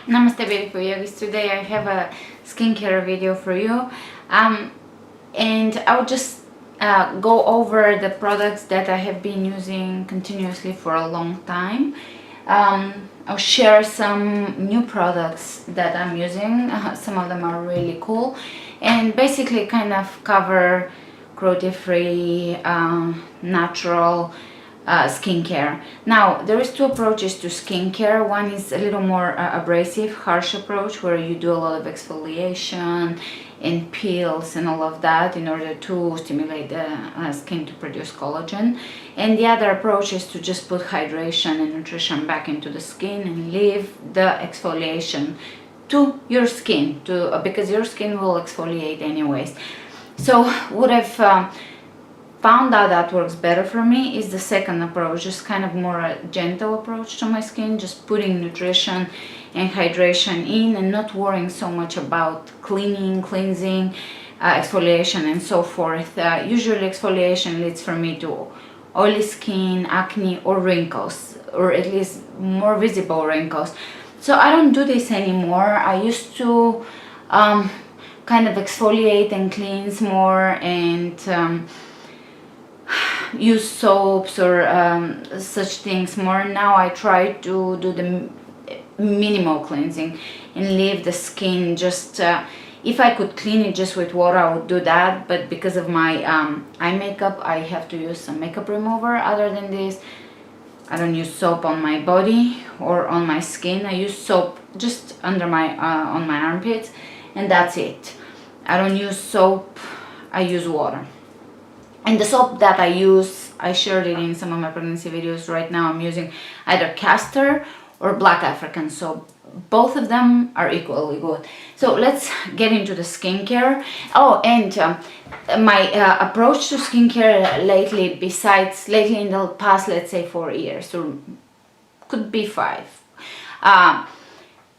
Namaste beautiful yogis. Today I have a skincare video for you, and I'll just go over the products that I have been using continuously for a long time. I'll share some new products that I'm using. Some of them are really cool, and basically kind of cover cruelty-free, natural skincare. Now there is two approaches to skincare. One is a little more abrasive, harsh approach, where you do a lot of exfoliation and peels and all of that in order to stimulate the skin to produce collagen. And the other approach is to just put hydration and nutrition back into the skin and leave the exfoliation to your skin, because your skin will exfoliate anyways. So what I've found out that works better for me is the second approach, just kind of more a gentle approach to my skin, just putting nutrition and hydration in and not worrying so much about cleaning, cleansing, exfoliation and so forth. Usually exfoliation leads for me to oily skin, acne or wrinkles, or at least more visible wrinkles. So I don't do this anymore. I used to kind of exfoliate and cleanse more and use soaps or such things more. Now I try to do the minimal cleansing and leave the skin just if I could clean it just with water, I would do that, but because of my eye makeup I have to use some makeup remover. Other than this, I don't use soap on my body or on my skin. I use soap just under my on my armpits, and that's it. I don't use soap, I use water. And the soap that I use, I shared it in some of my pregnancy videos. Right now I'm using either castor or black African soap. Both of them are equally good. So let's get into the skincare. Oh, and my approach to skincare lately, in the past, let's say 4 years, or could be 5.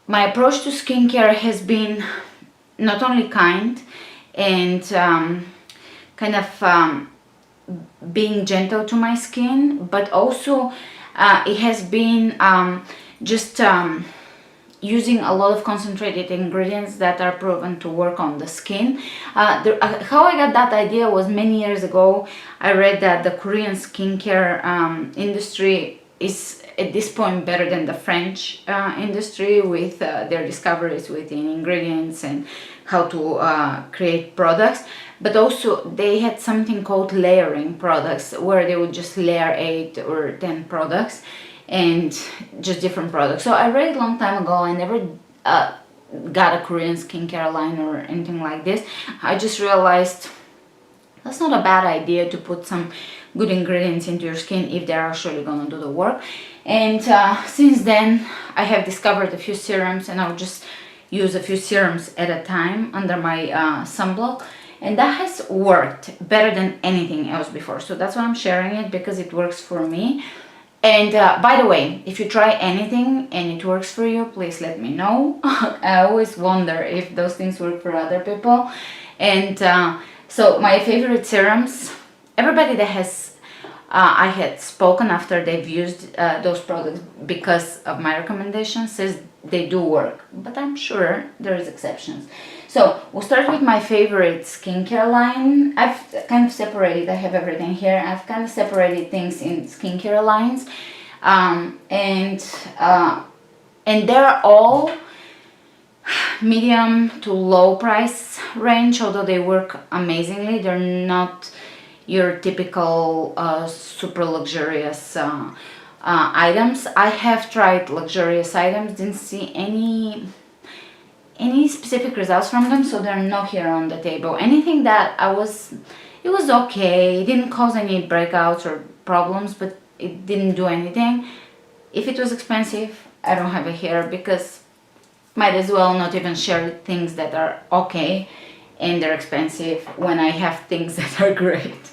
My approach to skincare has been not only kind and kind of being gentle to my skin, but also it has been just using a lot of concentrated ingredients that are proven to work on the skin. How I got that idea was many years ago. I read that the Korean skincare industry is at this point better than the French industry with their discoveries within ingredients and how to create products. But also they had something called layering products, where they would just layer 8 or 10 products and just different products. So I read it a long time ago. I never got a Korean skincare line or anything like this. I just realized that's not a bad idea to put some good ingredients into your skin if they're actually gonna do the work. And since then I have discovered a few serums, and I'll just use a few serums at a time under my sunblock, and that has worked better than anything else before. So that's why I'm sharing it, because it works for me. And by the way, if you try anything and it works for you, please let me know. I always wonder if those things work for other people. And so my favorite serums, everybody that has I had spoken after they've used those products because of my recommendations says they do work, but I'm sure there's exceptions. So we'll start with my favorite skincare line. I've kind of separated, I have everything here. I've kind of separated things in skincare lines, and they're all medium to low price range, although they work amazingly. They're not your typical super luxurious items. I have tried luxurious items, didn't see any specific results from them, so they're not here on the table. Anything that it was okay, it didn't cause any breakouts or problems, but it didn't do anything. If it was expensive, I don't have it here, because might as well not even share things that are okay and they're expensive when I have things that are great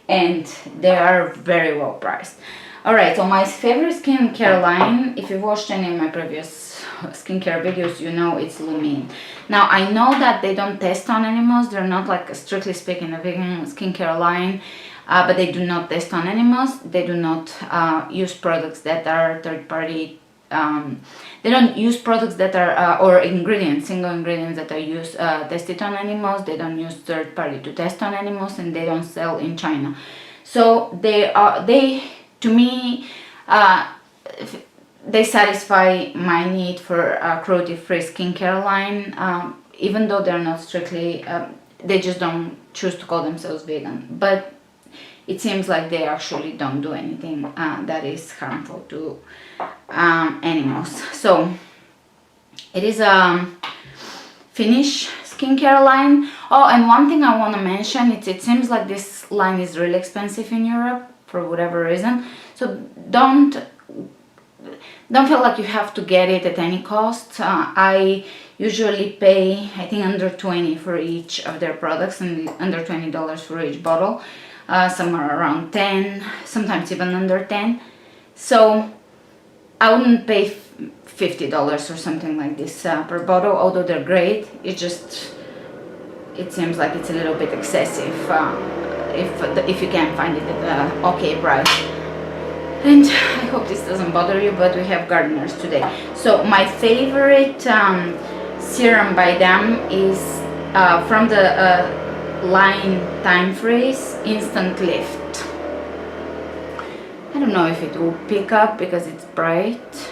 and they are very well priced. Alright, so my favorite skincare line, if you've watched any of my previous skincare videos, you know it's Lumine. Now I know that they don't test on animals, they're not like strictly speaking a vegan skincare line, but they do not test on animals. They do not use products that are third-party they don't use products that are or ingredients, single ingredients that are used tested on animals. They don't use third party to test on animals, and they don't sell in China. So they to me they satisfy my need for a cruelty-free skincare line, even though they're not strictly, they just don't choose to call themselves vegan. But it seems like they actually don't do anything that is harmful to animals. So it is a Finnish skincare line. Oh, and one thing I want to mention, it seems like this line is really expensive in Europe for whatever reason. So don't feel like you have to get it at any cost. I usually pay, I think, under 20 for each of their products, and under $20 for each bottle. Some are around 10, sometimes even under 10. So I wouldn't pay $50 or something like this per bottle, although they're great. It seems like it's a little bit excessive if you can find it at an okay price. And I hope this doesn't bother you, but we have gardeners today. So my favorite serum by them is from the line Time Freeze Instant Lift. I don't know if it will pick up because it's bright,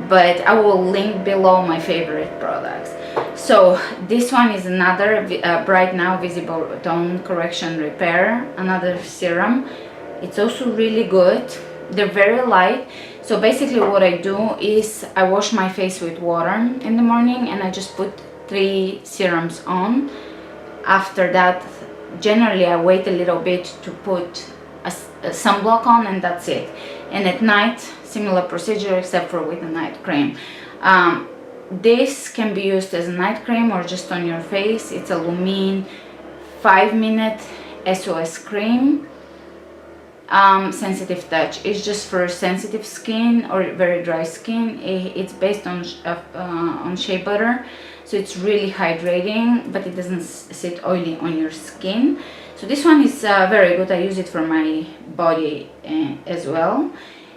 but I will link below my favorite products. So this one is another Bright Now Visible Tone Correction Repair, another serum. It's also really good. They're very light. So basically what I do is I wash my face with water in the morning, and I just put 3 serums on. After that, generally I wait a little bit to put a sunblock on, and that's it. And at night, similar procedure except for with a night cream. This can be used as a night cream or just on your face. It's a Lumine 5-minute SOS cream. Sensitive touch. It's just for sensitive skin or very dry skin. It's based on shea butter, so it's really hydrating, but it doesn't sit oily on your skin. So this one is very good. I use it for my body as well.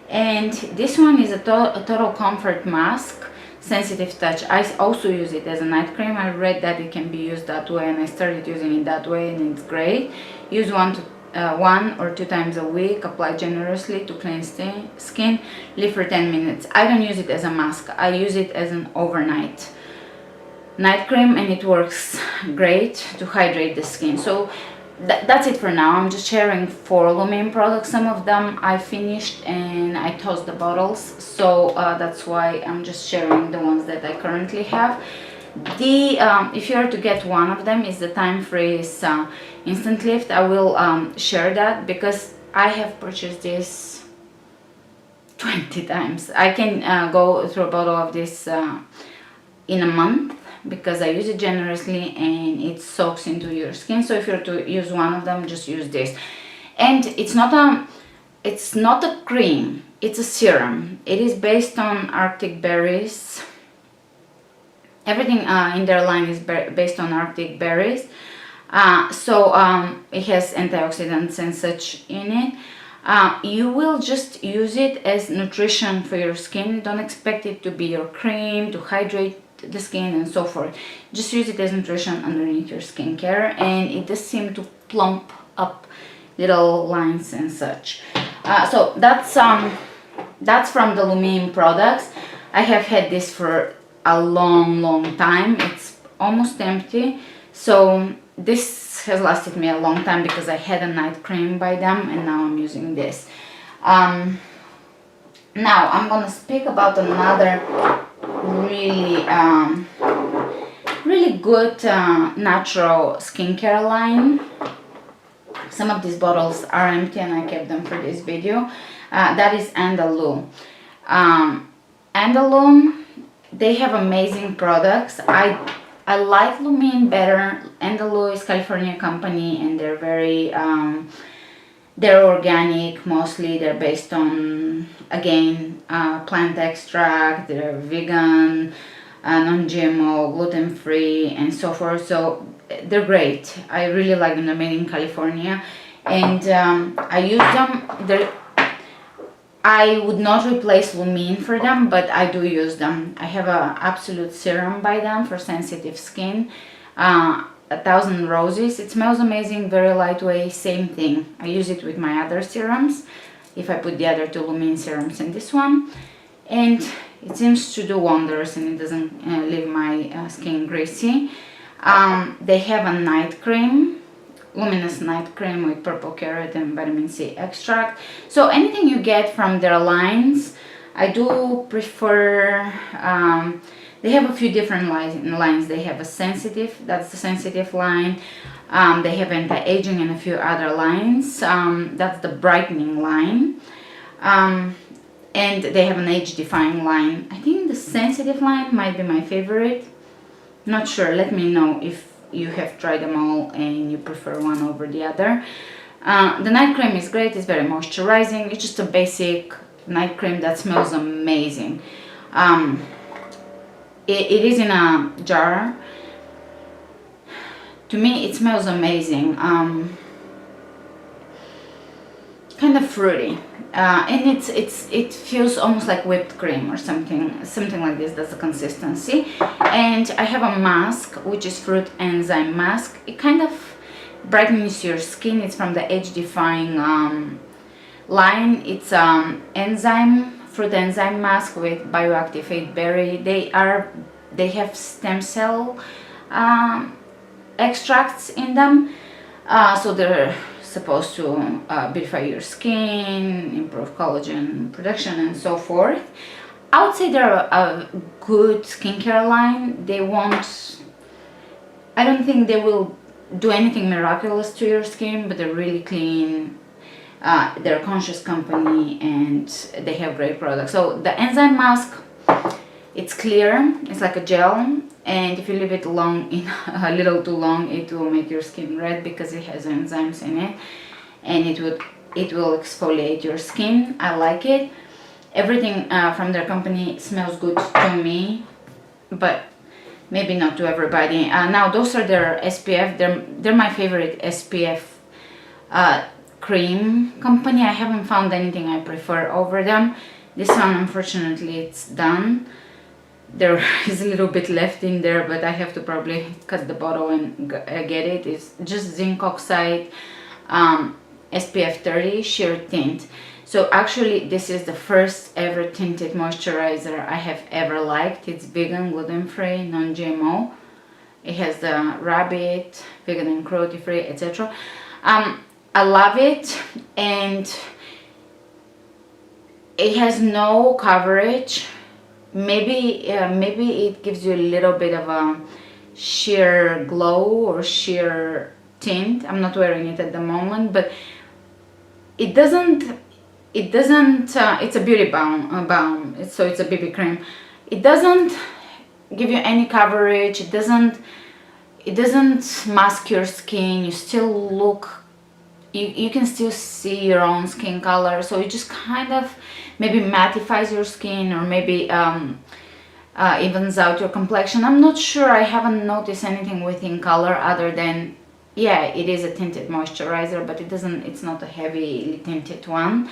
And this one is a total comfort mask, sensitive touch. I also use it as a night cream. I read that it can be used that way, and I started using it that way, and it's great. Use 1 or 2 times a week. Apply generously to clean skin. Leave for 10 minutes. I don't use it as a mask. I use it as an overnight night cream, and it works great to hydrate the skin. So that's it for now. I'm just sharing 4 Lumine products. Some of them I finished and I tossed the bottles, so that's why I'm just sharing the ones that I currently have. If you are to get one of them, is the Time Freeze Instant Lift. I will share that because I have purchased this 20 times. I can go through a bottle of this in a month because I use it generously and it soaks into your skin. So if you're to use one of them, just use this. And it's not a cream, it's a serum. It is based on Arctic berries. Everything in their line is based on Arctic berries. So it has antioxidants and such in it. You will just use it as nutrition for your skin. Don't expect it to be your cream to hydrate the skin and so forth. Just use it as nutrition underneath your skincare, and it does seem to plump up little lines and such. So that's from the Lumine products. I have had this for a long time. It's almost empty, so this has lasted me a long time because I had a night cream by them, and now I'm using this. Now I'm gonna speak about another really good natural skincare line. Some of these bottles are empty and I kept them for this video. That is Andalou. Andalou, they have amazing products. I like Lumine better. Andalou is California company, and they're very they're organic mostly. They're based on, again, plant extract. They're vegan, non-GMO, gluten-free, and so forth. So they're great. I really like them. They're made in California, and I use them. I would not replace Lumin for them, but I do use them. I have a absolute serum by them for sensitive skin. 1,000 Roses. It smells amazing, very lightweight, same thing. I use it with my other serums. If I put the other two Lumin serums in this one. And it seems to do wonders, and it doesn't leave my skin greasy. They have a night cream. Luminous night cream with purple carrot and vitamin C extract. So anything you get from their lines, I do prefer. They have a few different lines. They have a sensitive, that's the sensitive line. They have anti-aging and a few other lines. That's the brightening line. And they have an age-defying line. I think the sensitive line might be my favorite. Not sure. Let me know if you have tried them all and you prefer one over the other. The night cream is great. It's very moisturizing. It's just a basic night cream that smells amazing. It is in a jar. To me, it smells amazing. Kind of fruity, and it feels almost like whipped cream or something like this. That's the consistency. And I have a mask, which is fruit enzyme mask. It kind of brightens your skin. It's from the age defying line. It's fruit enzyme mask with bioactivate berry. They have stem cell extracts in them, so they're supposed to beautify your skin, improve collagen production, and so forth. I would say they're a good skincare line. I don't think they will do anything miraculous to your skin, but they're really clean. They're a conscious company and they have great products. So the enzyme mask, it's clear, it's like a gel, and if you leave it a little too long, it will make your skin red because it has enzymes in it, and it will exfoliate your skin. I like it. Everything from their company smells good to me, but maybe not to everybody. Now those are their SPF. They're my favorite SPF cream company. I haven't found anything I prefer over them. This one, unfortunately, it's done. There is a little bit left in there, but I have to probably cut the bottle and get it. It's just zinc oxide SPF 30 sheer tint. So actually this is the first ever tinted moisturizer I have ever liked. It's vegan, gluten-free, non-GMO. It has the rabbit, vegan and cruelty-free, etc. I love it, and it has no coverage. Maybe it gives you a little bit of a sheer glow or sheer tint. I'm not wearing it at the moment, but it doesn't. It's a beauty balm. So it's a BB cream. It doesn't give you any coverage. It doesn't mask your skin. You still look. You can still see your own skin color, so it just kind of maybe mattifies your skin, or maybe evens out your complexion. I'm not sure. I haven't noticed anything within color other than, yeah, it is a tinted moisturizer, but it's not a heavily tinted one.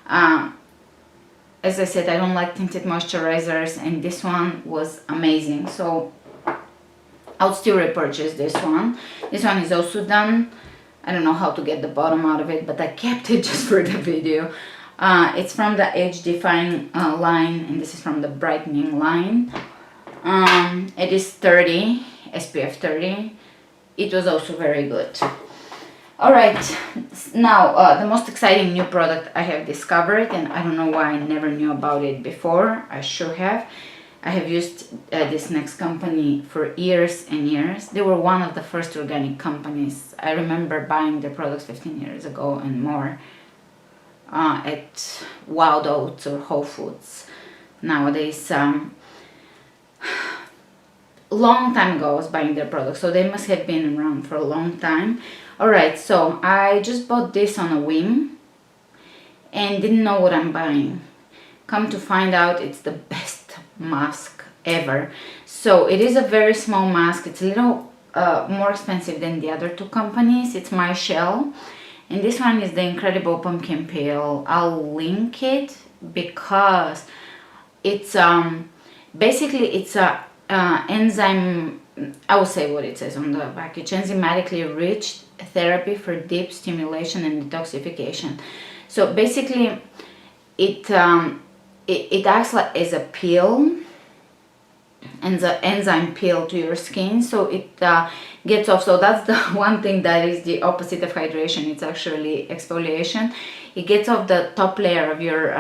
As I said, I don't like tinted moisturizers, and this one was amazing, so I'll still repurchase this one. This one is also done. I don't know how to get the bottom out of it, but I kept it just for the video. It's from the age defying line, and this is from the brightening line. It is 30, SPF 30. It was also very good. Alright, now the most exciting new product I have discovered, and I don't know why I never knew about it before. I should have. I have used this next company for years and years. They were one of the first organic companies. I remember buying their products 15 years ago and more at Wild Oats or Whole Foods. Nowadays, long time ago I was buying their products, so they must have been around for a long time. Alright, so I just bought this on a whim and didn't know what I'm buying. Come to find out, it's the best mask ever. So it is a very small mask. It's a little more expensive than the other two companies. It's My Shell, and this one is the Incredible Pumpkin Peel. I'll link it because it's basically it's a enzyme. I will say what it says on the package: enzymatically rich therapy for deep stimulation and detoxification. So basically it acts like as a peel, and the enzyme peel to your skin, so it gets off. So that's the one thing that is the opposite of hydration. It's actually exfoliation. It gets off the top layer of your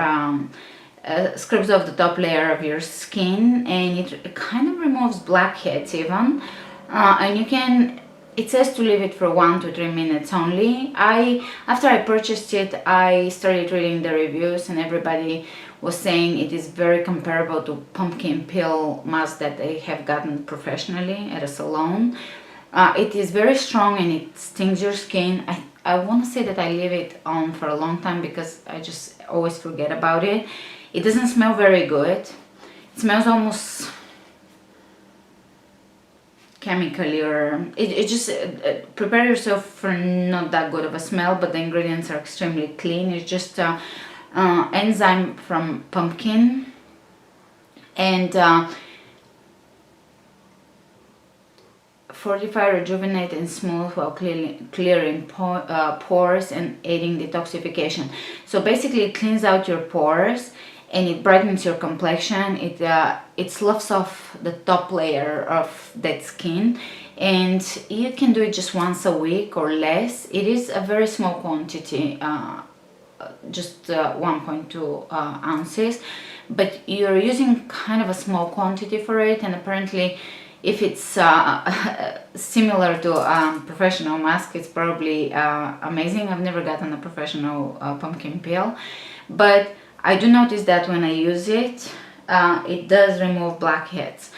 scrubs off the top layer of your skin, and it kind of removes blackheads even. And you can, it says to leave it for 1 to 3 minutes only. After I purchased it, I started reading the reviews, and everybody was saying it is very comparable to pumpkin peel mask that they have gotten professionally at a salon. It is very strong and it stings your skin. I want to say that I leave it on for a long time because I just always forget about it. It doesn't smell very good. It smells almost chemically, or it just prepare yourself for not that good of a smell, but the ingredients are extremely clean. It's just enzyme from pumpkin, and fortify, rejuvenate, and smooth while clearing pores and aiding detoxification. So basically it cleans out your pores and it brightens your complexion. It sloughs off the top layer of dead skin, and you can do it just once a week or less. It is a very small quantity, just 1.2 ounces, but you're using kind of a small quantity for it, and apparently if it's similar to a professional mask, it's probably amazing. I've never gotten a professional pumpkin peel, but I do notice that when I use it, it does remove blackheads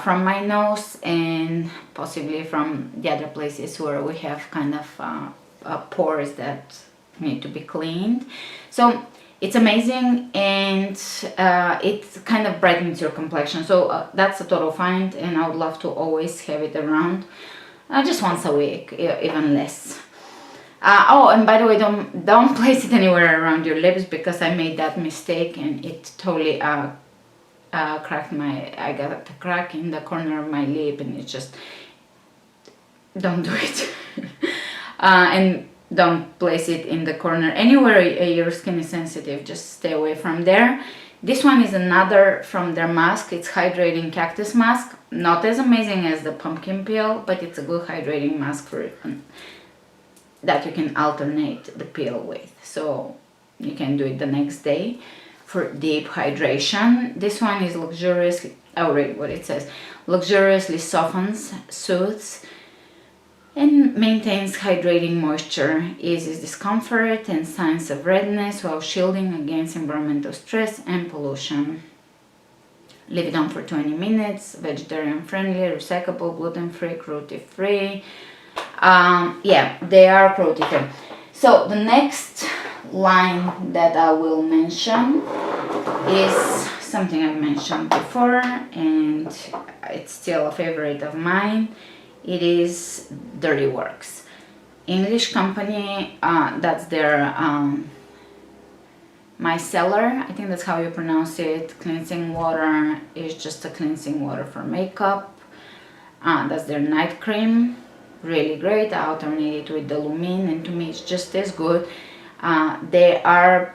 from my nose and possibly from the other places where we have kind of pores that need to be cleaned. So it's amazing, and it kind of brightens your complexion. So that's a total find, and I would love to always have it around, just once a week, even less. Oh, and by the way, don't place it anywhere around your lips, because I made that mistake and it totally cracked I got a crack in the corner of my lip, and it just, don't do it. And don't place it in the corner. Anywhere your skin is sensitive, just stay away from there. This one is another from their mask. It's hydrating cactus mask. Not as amazing as the pumpkin peel, but it's a good hydrating mask for that you can alternate the peel with. So you can do it the next day for deep hydration. This one is luxuriously, I'll read what it says. Luxuriously softens, soothes, and maintains hydrating moisture, eases discomfort and signs of redness while shielding against environmental stress and pollution. Leave it on for 20 minutes, vegetarian friendly, recyclable, gluten free, cruelty free. Yeah, they are cruelty free. So the next line that I will mention is something I've mentioned before, and it's still a favorite of mine. It is Dirty Works, English company. That's their micellar, I think that's how you pronounce it. Cleansing water is just a cleansing water for makeup. That's their night cream, really great. I alternate it with the Lumin, and to me it's just as good. They are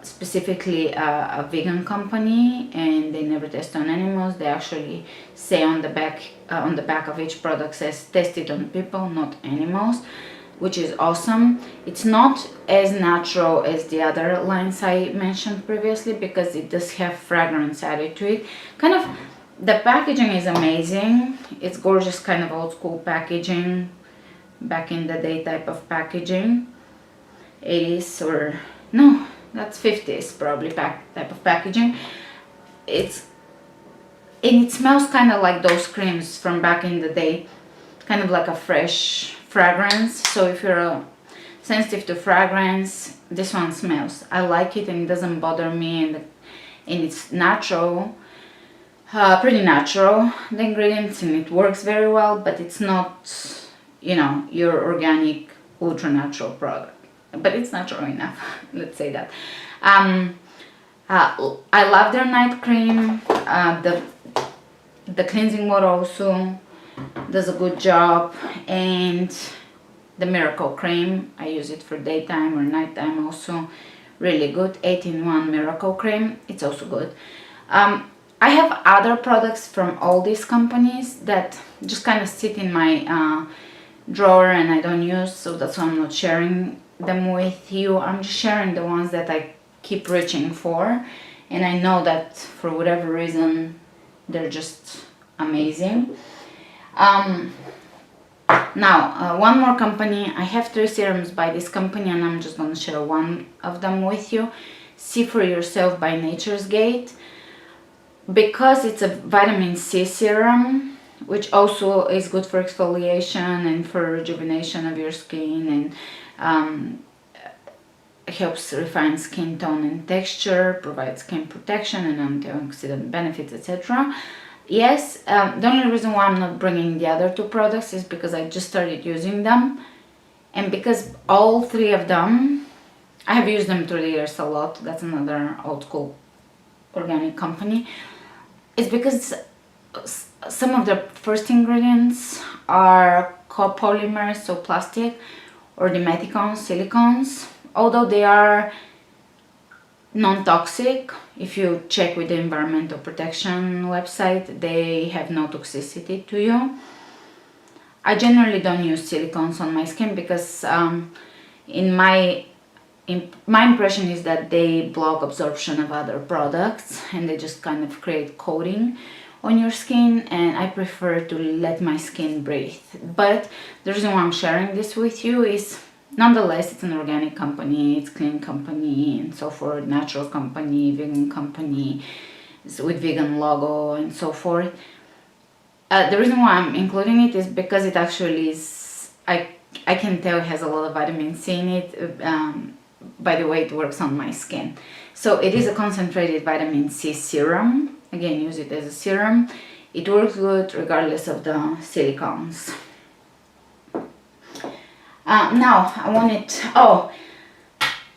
specifically a vegan company, and they never test on animals. They actually say on the back of each product says tested on people, not animals, which is awesome. It's not as natural as the other lines I mentioned previously, because it does have fragrance added to it. Kind of, the packaging is amazing. It's gorgeous, kind of old school packaging, back in the day type of packaging. 80s, or no, that's 50s probably type of packaging. And it smells kind of like those creams from back in the day, kind of like a fresh fragrance. So if you're sensitive to fragrance, this one smells. I like it, and it doesn't bother me, and it's natural, pretty natural, the ingredients, and it works very well, but it's not, you know, your organic ultra natural product, but it's natural enough. Let's say that. I love their night cream. The cleansing water also does a good job, and the miracle cream, I use it for daytime or nighttime also, really good. 8-in-1 miracle cream, it's also good. I have other products from all these companies that just kind of sit in my drawer and I don't use, so that's why I'm not sharing them with you. I'm just sharing the ones that I keep reaching for, and I know that for whatever reason they're just amazing. Now, one more company. I have 3 serums by this company, and I'm just going to share one of them with you. See for Yourself by Nature's Gate. Because it's a vitamin C serum, which also is good for exfoliation and for rejuvenation of your skin, and helps refine skin tone and texture, provides skin protection and antioxidant benefits, etc. Yes, the only reason why I'm not bringing the other 2 products is because I just started using them, and because all 3 of them, I have used them through the years a lot. That's another old school organic company. It's because some of the first ingredients are copolymers, so plastic, or dimethicone silicones. Although they are non-toxic, if you check with the environmental protection website, they have no toxicity to you. I generally don't use silicones on my skin because my impression is that they block absorption of other products and they just kind of create coating on your skin, and I prefer to let my skin breathe. But the reason why I'm sharing this with you is, nonetheless, it's an organic company, it's a clean company and so forth, natural company, vegan company with vegan logo and so forth. The reason why I'm including it is because it actually is, I can tell it has a lot of vitamin C in it, by the way it works on my skin. So it is a concentrated vitamin C serum. Again, use it as a serum. It works good regardless of the silicones. Now I wanted,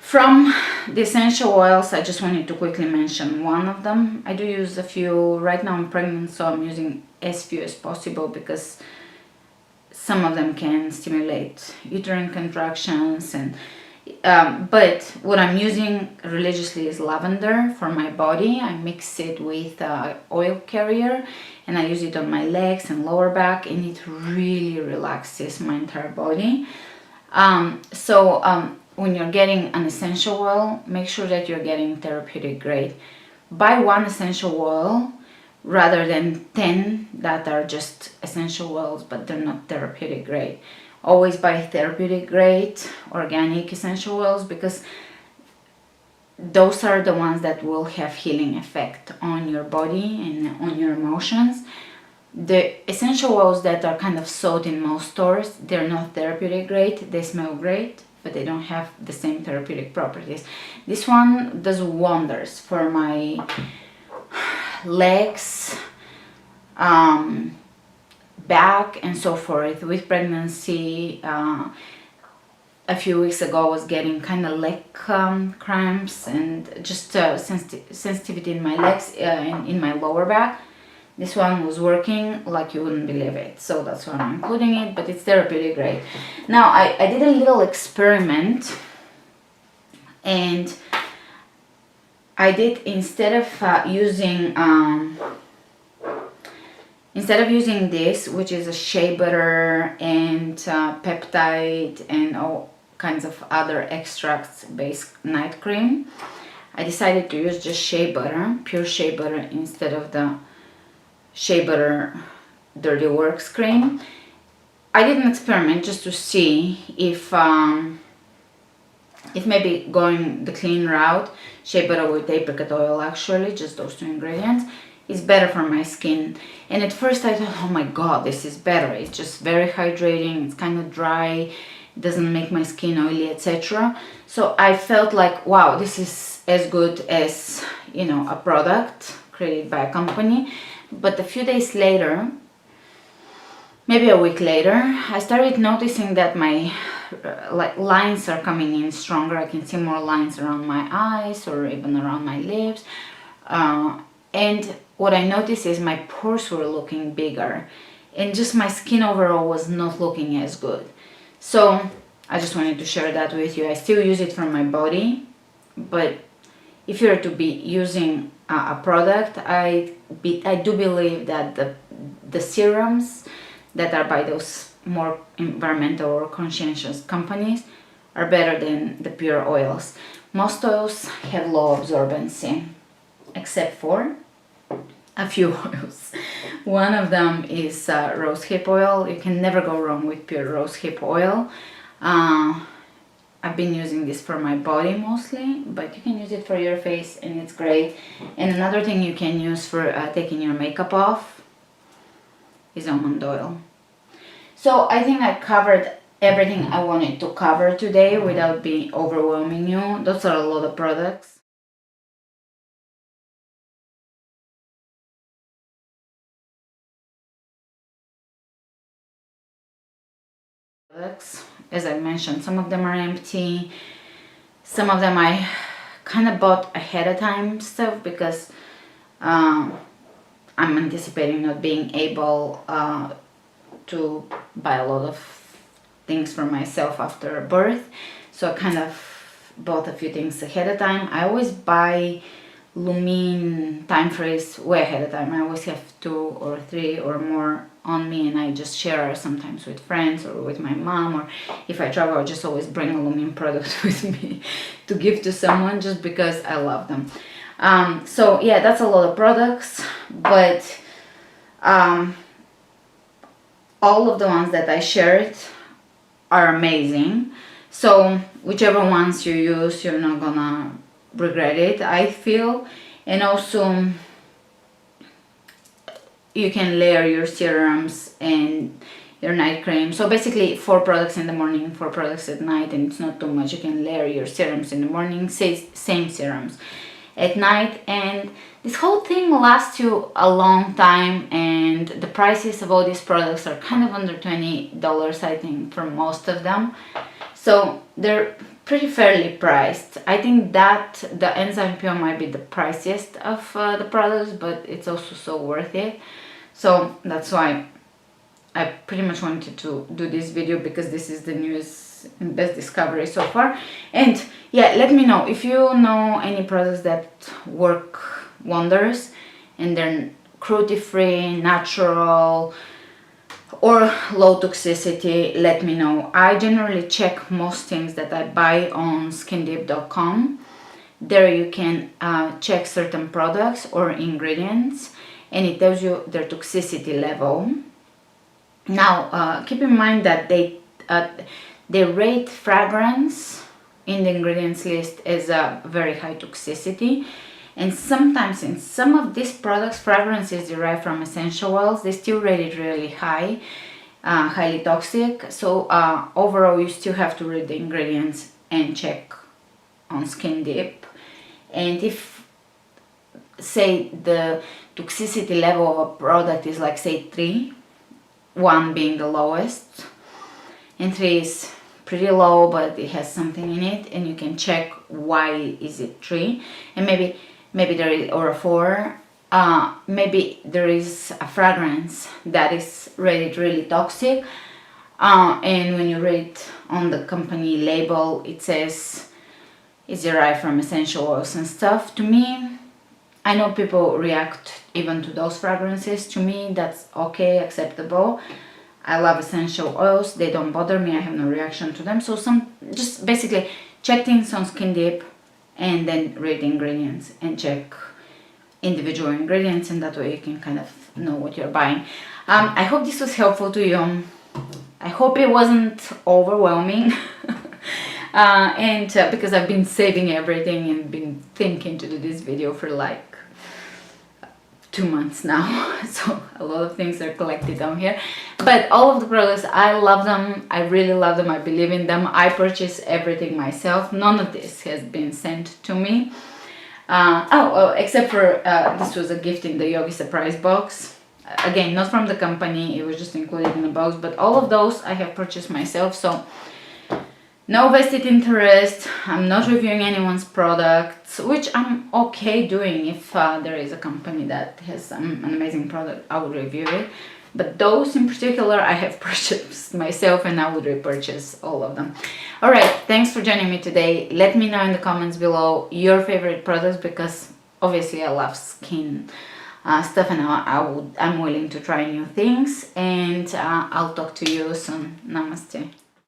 from the essential oils, I just wanted to quickly mention one of them. I do use a few. Right now I'm pregnant, so I'm using as few as possible because some of them can stimulate uterine contractions, and but what I'm using religiously is lavender for my body. I mix it with oil carrier and I use it on my legs and lower back, and it really relaxes my entire body. When you're getting an essential oil, make sure that you're getting therapeutic grade. Buy one essential oil rather than 10 that are just essential oils but they're not therapeutic grade. Always buy therapeutic grade organic essential oils, because those are the ones that will have healing effect on your body and on your emotions. The essential oils that are kind of sold in most stores, they're not therapeutic grade. They smell great, but they don't have the same therapeutic properties. This one does wonders for my legs, back and so forth. With pregnancy, a few weeks ago I was getting kind of leg cramps and just sensitivity in my legs, in my lower back. This one was working like you wouldn't believe it, so that's why I'm including it, but it's therapeutic grade. Now I did a little experiment, and I did, instead of using this, which is a shea butter and peptide and all kinds of other extracts based night cream, I decided to use just shea butter, pure shea butter, instead of the shea butter Dirty Works cream. I did an experiment just to see if maybe going the clean route, shea butter with apricot oil, actually just those 2 ingredients, is better for my skin. And at first I thought, oh my god, this is better, it's just very hydrating, it's kind of dry, it doesn't make my skin oily, etc. So I felt like, wow, this is as good as, you know, a product created by a company. But a few days later, maybe a week later, I started noticing that my like lines are coming in stronger. I can see more lines around my eyes or even around my lips. And what I noticed is my pores were looking bigger, and just my skin overall was not looking as good. So I just wanted to share that with you. I still use it for my body, but if you're to be using a product, I do believe that the serums that are by those more environmental or conscientious companies are better than the pure oils. Most oils have low absorbency, except for a few oils. One of them is rosehip oil. You can never go wrong with pure rosehip oil. I've been using this for my body mostly, but you can use it for your face and it's great. And another thing you can use for taking your makeup off is almond oil. So I think I covered everything I wanted to cover today without being overwhelming you. Those are a lot of products. As I mentioned, some of them are empty. Some of them I kind of bought ahead of time stuff because I'm anticipating not being able to buy a lot of things for myself after birth. So I kind of bought a few things ahead of time. I always buy Lumin time freeze way ahead of time. I always have 2 or 3 or more on me, and I just share sometimes with friends or with my mom, or if I travel I just always bring a Lumin product with me to give to someone just because I love them. So yeah, that's a lot of products, but all of the ones that I shared are amazing. So whichever ones you use, you're not gonna regret it, I feel. And also you can layer your serums and your night cream. So basically 4 products in the morning, 4 products at night, and it's not too much. You can layer your serums in the morning, same serums at night, and this whole thing lasts you a long time. And the prices of all these products are kind of under $20, I think, for most of them. So they're pretty fairly priced. I think that the enzyme peel might be the priciest of the products, but it's also so worth it. So that's why I pretty much wanted to do this video, because this is the newest and best discovery so far. And yeah, let me know if you know any products that work wonders and they're cruelty free, natural, or low toxicity. Let me know. I generally check most things that I buy on skindip.com. There you can check certain products or ingredients, and it tells you their toxicity level. Now keep in mind that they rate fragrance in the ingredients list as a very high toxicity, and sometimes in some of these products, fragrances derived from essential oils, they still rate it really high, highly toxic. So overall you still have to read the ingredients and check on Skin Deep. And if, say, the toxicity level of a product is like, say, 3, 1 being the lowest and 3 is pretty low but it has something in it, and you can check why is it 3, and maybe there is, or a 4, maybe there is a fragrance that is rated really toxic, and when you read on the company label it says it's derived from essential oils and stuff. To me, I know people react even to those fragrances. To me, that's okay, acceptable. I love essential oils. They don't bother me. I have no reaction to them. So just basically check things on Skin Deep and then read the ingredients and check individual ingredients, and that way you can kind of know what you're buying. I hope this was helpful to you. I hope it wasn't overwhelming. And because I've been saving everything and been thinking to do this video for like 2 months now, so a lot of things are collected down here. But all of the products, I love them. I really love them. I believe in them. I purchase everything myself. None of this has been sent to me. Except for this was a gift in the Yogi surprise box. Again, not from the company. It was just included in the box. But all of those I have purchased myself. So No vested interest. I'm not reviewing anyone's products, which I'm okay doing. If there is a company that has an amazing product, I would review it. But those in particular, I have purchased myself, and I would repurchase all of them. All right, thanks for joining me today. Let me know in the comments below your favorite products, because obviously I love skin stuff, and I'm willing to try new things. And I'll talk to you soon. Namaste.